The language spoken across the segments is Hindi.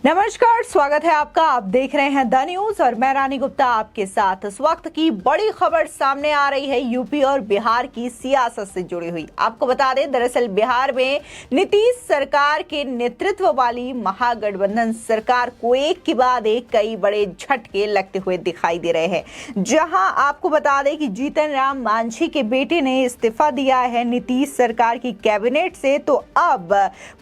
नमस्कार, स्वागत है आपका। आप देख रहे हैं द न्यूज और मैं रानी गुप्ता आपके साथ। इस वक्त की बड़ी खबर सामने आ रही है यूपी और बिहार की सियासत से जुड़ी हुई। आपको बता दें, दरअसल बिहार में नीतीश सरकार के नेतृत्व वाली महागठबंधन सरकार को एक के बाद एक कई बड़े झटके लगते हुए दिखाई दे रहे हैं। जहां आपको बता दें कि जीतन राम मांझी के बेटे ने इस्तीफा दिया है नीतीश सरकार की कैबिनेट से, तो अब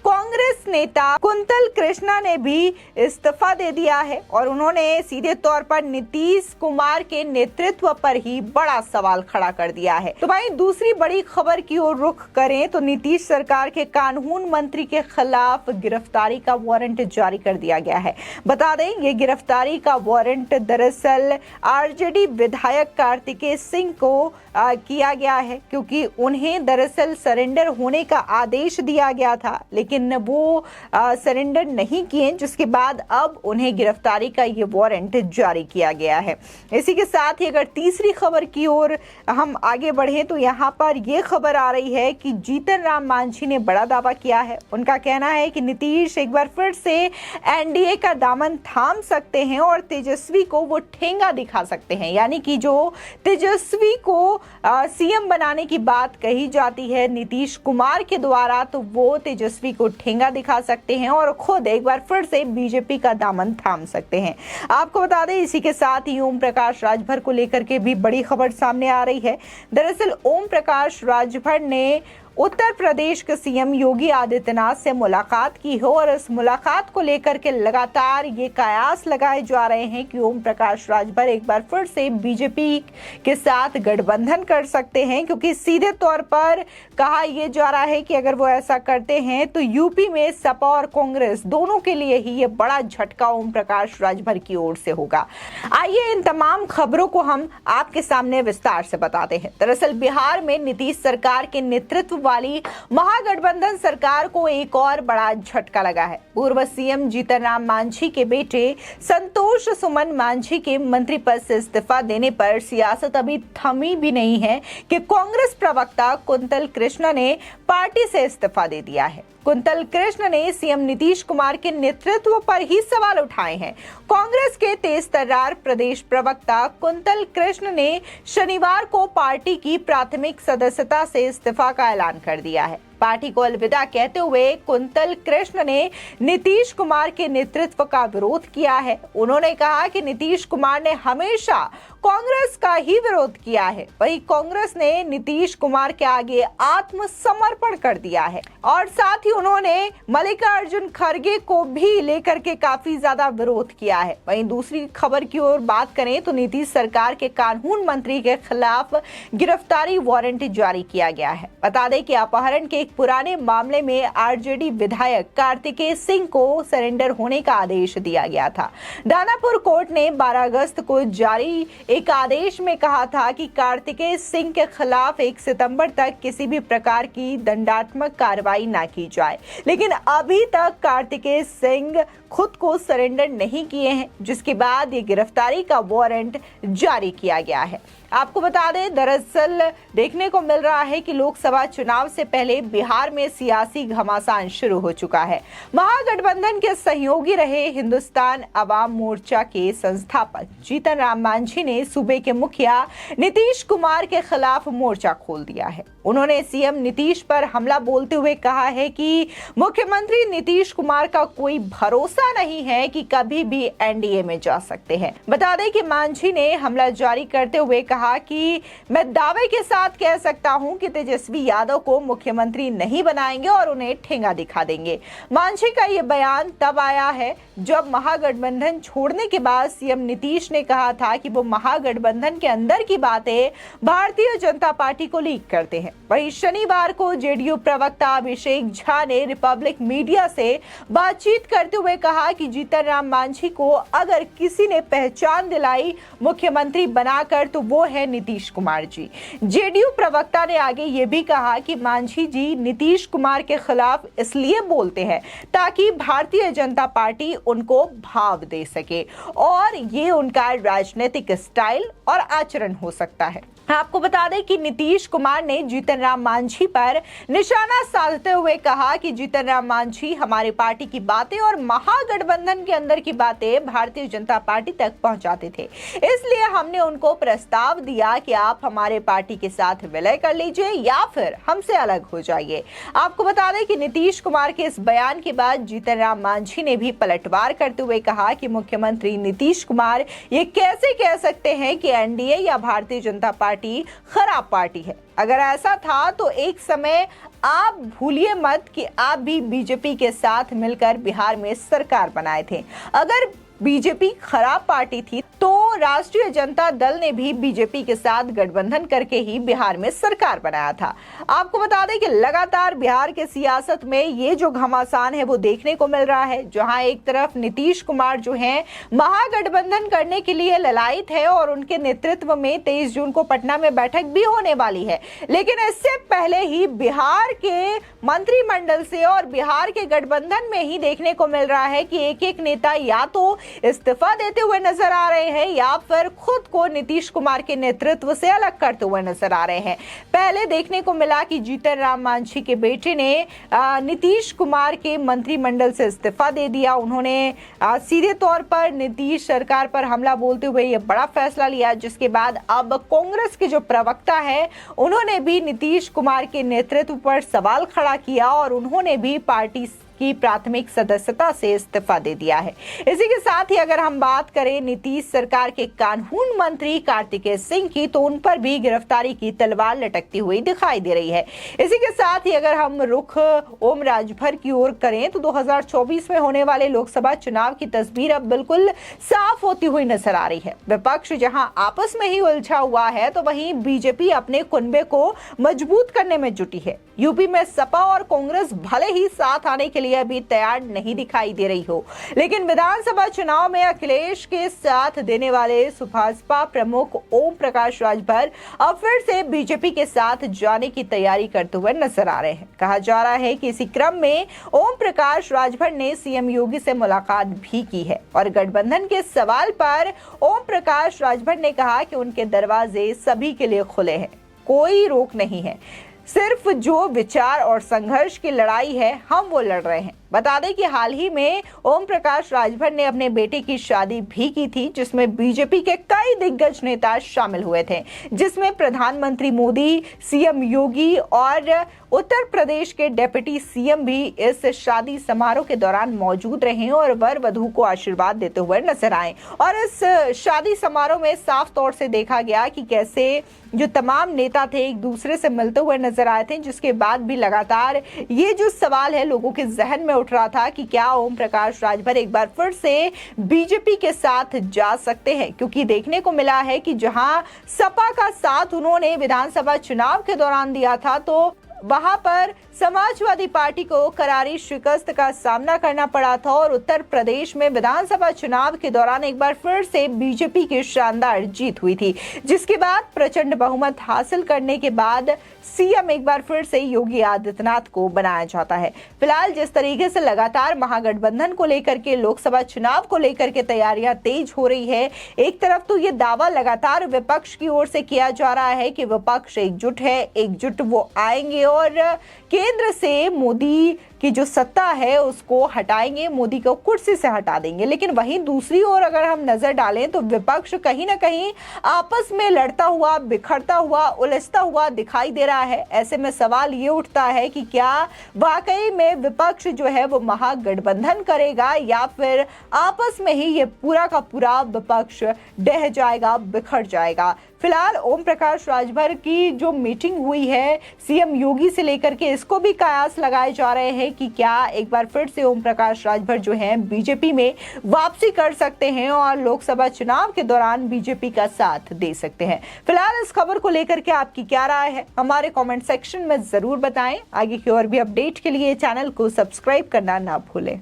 कांग्रेस नेता कुंतल कृष्णा ने भी इस्तीफा दे दिया है और उन्होंने सीधे तौर पर नीतीश कुमार के नेतृत्व पर ही बड़ा सवाल खड़ा कर दिया है। तो भाई दूसरी बड़ी खबर की ओर रुख करें तो नीतीश सरकार के कानून मंत्री के खिलाफ गिरफ्तारी का वारंट जारी कर दिया गया है। बता दें, ये गिरफ्तारी का वारंट दरअसल आरजेडी विधायक कार्तिकेय सिंह को किया गया है, क्योंकि उन्हें दरअसल सरेंडर होने का आदेश दिया गया था, लेकिन वो सरेंडर नहीं किए, जिसके बाद अब उन्हें गिरफ्तारी का ये वारंट जारी किया गया है। इसी के साथ ही अगर तीसरी खबर की ओर हम आगे बढ़ें तो यहाँ पर यह खबर आ रही है कि जीतन राम मांझी ने बड़ा दावा किया है। उनका कहना है कि नीतीश एक बार फिर से एनडीए का दामन थाम सकते हैं और तेजस्वी को वो ठेंगा दिखा सकते हैं। यानी कि जो तेजस्वी को सीएम बनाने की बात कही जाती है नीतीश कुमार के द्वारा, तो वो तेजस्वी को ठेंगा दिखा सकते हैं और खुद एक बार फिर से बीजेपी का दामन थाम सकते हैं। आपको बता दें, इसी के साथ ही ओम प्रकाश राजभर को लेकर के भी बड़ी खबर सामने आ रही है। दरअसल ओम प्रकाश राजभर ने उत्तर प्रदेश के सीएम योगी आदित्यनाथ से मुलाकात की हो और इस मुलाकात को लेकर के लगातार ये कयास लगाए जा रहे हैं कि ओम प्रकाश राजभर एक बार फिर से बीजेपी के साथ गठबंधन कर सकते हैं, क्योंकि सीधे तौर पर कहा यह जा रहा है कि अगर वो ऐसा करते हैं तो यूपी में सपा और कांग्रेस दोनों के लिए ही ये बड़ा झटका ओम प्रकाश राजभर की ओर से होगा। आइए इन तमाम खबरों को हम आपके सामने विस्तार से बताते हैं। दरअसल बिहार में नीतीश सरकार के नेतृत्व वाली महागठबंधन सरकार को एक और बड़ा झटका लगा है। पूर्व सीएम जीतन राम मांझी के बेटे संतोष सुमन मांझी के मंत्री पद से इस्तीफा देने पर सियासत अभी थमी भी नहीं है कि कांग्रेस प्रवक्ता कुंतल कृष्ण ने पार्टी से इस्तीफा दे दिया है। कुंतल कृष्ण ने सीएम नीतीश कुमार के नेतृत्व पर ही सवाल उठाए हैं। कांग्रेस के तेज तर्रार प्रदेश प्रवक्ता कुंतल कृष्ण ने शनिवार को पार्टी की प्राथमिक सदस्यता से इस्तीफा का ऐलान कर दिया है। पार्टी को अलविदा कहते हुए कुंतल कृष्ण ने नीतीश कुमार के नेतृत्व का विरोध किया है। उन्होंने कहा कि नीतीश कुमार ने हमेशा कांग्रेस का ही विरोध किया है, वही कांग्रेस ने नीतीश कुमार के आगे आत्मसमर्पण कर दिया है और साथ ही उन्होंने मल्लिकार्जुन खड़गे को भी लेकर के काफी ज्यादा विरोध किया है। वहीं दूसरी खबर की ओर बात करें तो नीतीश सरकार के कानून मंत्री के खिलाफ गिरफ्तारी वारंट जारी किया गया है। बता दें कि अपहरण के पुराने मामले में आरजेडी विधायक कार्तिकेय सिंह को सरेंडर होने का आदेश दिया गया था। दानापुर कोर्ट ने 12 अगस्त को जारी एक आदेश में कहा था कि कार्तिकेय सिंह के खिलाफ 1 सितंबर तक किसी भी प्रकार की दंडात्मक कार्रवाई न की जाए, लेकिन अभी तक कार्तिकेय सिंह खुद को सरेंडर नहीं किए हैं, जिसके बाद ये गिरफ्तारी का वारंट जारी किया गया है। आपको बता दें, दरअसल देखने को मिल रहा है कि लोकसभा चुनाव से पहले बिहार में सियासी घमासान शुरू हो चुका है। महागठबंधन के सहयोगी रहे हिंदुस्तान अवाम मोर्चा के संस्थापक जीतन राम मांझी ने सूबे के मुखिया नीतीश कुमार के खिलाफ मोर्चा खोल दिया है। उन्होंने सीएम नीतीश पर हमला बोलते हुए कहा है कि मुख्यमंत्री नीतीश कुमार का कोई भरोसा नहीं है कि कभी भी एनडीए में जा सकते हैं। बता दें कि मांझी ने हमला जारी करते हुए कहा कि मैं दावे के साथ कह सकता हूं कि तेजस्वी यादव को मुख्यमंत्री नहीं बनाएंगे और उन्हें ठेंगा दिखा देंगे। मांझी का ये बयान तब आया है जब महागठबंधन छोड़ने के बाद सीएम नीतीश ने कहा था कि वो महागठबंधन के अंदर की बातें भारतीय जनता पार्टी को लीक करते हैं। वहीं शनिवार को जेडीयू प्रवक्ता अभिषेक झा ने रिपब्लिक मीडिया से बातचीत करते हुए कहा कि जीतन राम मांझी को अगर किसी ने पहचान दिलाई मुख्यमंत्री बनाकर तो वो है नीतीश कुमार जी। जेडीयू प्रवक्ता ने आगे ये भी कहा कि मांझी जी नीतीश कुमार के खिलाफ इसलिए बोलते हैं ताकि भारतीय जनता पार्टी उनको भाव दे सके और ये उनका राजनीतिक स्टाइल और आचरण हो सकता है। आपको बता दें कि नीतीश कुमार ने जीतन राम मांझी पर निशाना साधते हुए कहा कि जीतन राम मांझी हमारी पार्टी की बातें और महागठबंधन के अंदर की बातें भारतीय जनता पार्टी तक पहुंचाते थे, इसलिए हमने उनको प्रस्ताव दिया कि आप हमारे पार्टी के साथ विलय कर लीजिए या फिर हमसे अलग हो जाइए। आपको बता दें कि नीतीश कुमार के इस बयान के बाद जीतन राम मांझी ने भी पलटवार करते हुए कहा कि मुख्यमंत्री नीतीश कुमार ये कैसे कह सकते हैं कि एनडीए या भारतीय जनता पार्टी खराब पार्टी है। अगर ऐसा था तो एक समय आप भूलिए मत कि आप भी बीजेपी के साथ मिलकर बिहार में सरकार बनाए थे। अगर बीजेपी खराब पार्टी थी तो राष्ट्रीय जनता दल ने भी बीजेपी के साथ गठबंधन करके ही बिहार में सरकार बनाया था। आपको बता दें कि लगातार बिहार के सियासत में ये जो घमासान है वो देखने को मिल रहा है, जहां एक तरफ नीतीश कुमार जो हैं महागठबंधन करने के लिए ललायित है और उनके नेतृत्व में 23 जून को पटना में बैठक भी होने वाली है, लेकिन इससे पहले ही बिहार के मंत्रिमंडल से और बिहार के गठबंधन में ही देखने को मिल रहा है कि एक एक नेता या तो इस्तीफा देते हुए नजर आ रहे हैं या फिर खुद को नीतीश कुमार के नेतृत्व से अलग करते हुए नजर आ रहे हैं। पहले देखने को मिला कि जीतन राम मांझी के बेटे ने नीतीश कुमार के मंत्रिमंडल से इस्तीफा दे दिया। उन्होंने सीधे तौर पर नीतीश सरकार पर हमला बोलते हुए यह बड़ा फैसला लिया, जिसके बाद अब कांग्रेस के जो प्रवक्ता है उन्होंने भी नीतीश कुमार के नेतृत्व पर सवाल खड़ा किया और उन्होंने भी पार्टी की प्राथमिक सदस्यता से इस्तीफा दे दिया है। इसी के साथ ही अगर हम बात करें नीतीश सरकार के कानून मंत्री कार्तिकेय सिंह की, तो उन पर भी गिरफ्तारी की तलवार लटकती हुई दिखाई दे रही है। इसी के साथ ही अगर हम रुख ओम राजभर की ओर करें तो 2024 में होने वाले लोकसभा चुनाव की तस्वीर अब बिल्कुल साफ होती हुई नजर आ रही है। विपक्ष जहां आपस में ही उलझा हुआ है तो वहीं बीजेपी अपने कुनबे को मजबूत करने में जुटी है। यूपी में सपा और कांग्रेस भले ही साथ आने के लिए अभी तैयार नहीं दिखाई दे रही हो, लेकिन विधानसभा चुनाव में अखिलेश के साथ देने वाले सुभाषपा प्रमुख ओम प्रकाश राजभर अब फिर से बीजेपी के साथ जाने की तैयारी करते हुए नजर आ रहे हैं। कहा जा रहा है कि इसी क्रम में ओम प्रकाश राजभर ने सीएम योगी से मुलाकात भी की है और गठबंधन के सवाल पर ओम प्रकाश राजभर ने कहा कि उनके दरवाजे सभी के लिए खुले हैं, कोई रोक नहीं है, सिर्फ जो विचार और संघर्ष की लड़ाई है हम वो लड़ रहे हैं। बता दें कि हाल ही में ओम प्रकाश राजभर ने अपने बेटे की शादी भी की थी, जिसमें बीजेपी के कई दिग्गज नेता शामिल हुए थे, जिसमें प्रधानमंत्री मोदी, सीएम योगी और उत्तर प्रदेश के डिप्टी सीएम भी इस शादी समारोह के दौरान मौजूद रहे और वर वधू को आशीर्वाद देते हुए नजर आए। और इस शादी समारोह में साफ तौर से देखा गया कि कैसे जो तमाम नेता थे एक दूसरे से मिलते हुए नजर आए थे, जिसके बाद भी लगातार ये जो सवाल है लोगों के जहन में उठ रहा था कि क्या ओम प्रकाश राजभर एक बार फिर से बीजेपी के साथ जा सकते हैं, क्योंकि देखने को मिला है कि जहां सपा का साथ उन्होंने विधानसभा चुनाव के दौरान दिया था तो वहां पर समाजवादी पार्टी को करारी शिकस्त का सामना करना पड़ा था और उत्तर प्रदेश में विधानसभा चुनाव के दौरान एक बार फिर से बीजेपी की शानदार जीत हुई थी, जिसके बाद प्रचंड बहुमत हासिल करने के बाद सीएम एक बार फिर से योगी आदित्यनाथ को बनाया जाता है। फिलहाल जिस तरीके से लगातार महागठबंधन को लेकर के लोकसभा चुनाव को लेकर के तैयारियां तेज हो रही है, एक तरफ तो ये दावा लगातार विपक्ष की ओर से किया जा रहा है कि विपक्ष एकजुट है, एकजुट वो आएंगे और केंद्र से मोदी की जो सत्ता है उसको हटाएंगे, मोदी को कुर्सी से हटा देंगे। लेकिन वहीं दूसरी ओर अगर हम नजर डालें तो विपक्ष कहीं ना कहीं आपस में लड़ता हुआ, बिखरता हुआ, उलझता हुआ दिखाई दे रहा है। ऐसे में सवाल ये उठता है कि क्या वाकई में विपक्ष जो है वो महागठबंधन करेगा या फिर आपस में ही ये पूरा का पूरा विपक्ष ढह जाएगा, बिखर जाएगा। फिलहाल ओम प्रकाश राजभर की जो मीटिंग हुई है सीएम योगी से लेकर के, इसको भी कयास लगाए जा रहे हैं कि क्या एक बार फिर से ओम प्रकाश राजभर जो है बीजेपी में वापसी कर सकते हैं और लोकसभा चुनाव के दौरान बीजेपी का साथ दे सकते हैं। फिलहाल इस खबर को लेकर के आपकी क्या राय है हमारे कमेंट सेक्शन में जरूर बताएं। आगे की और भी अपडेट के लिए चैनल को सब्सक्राइब करना ना भूलें।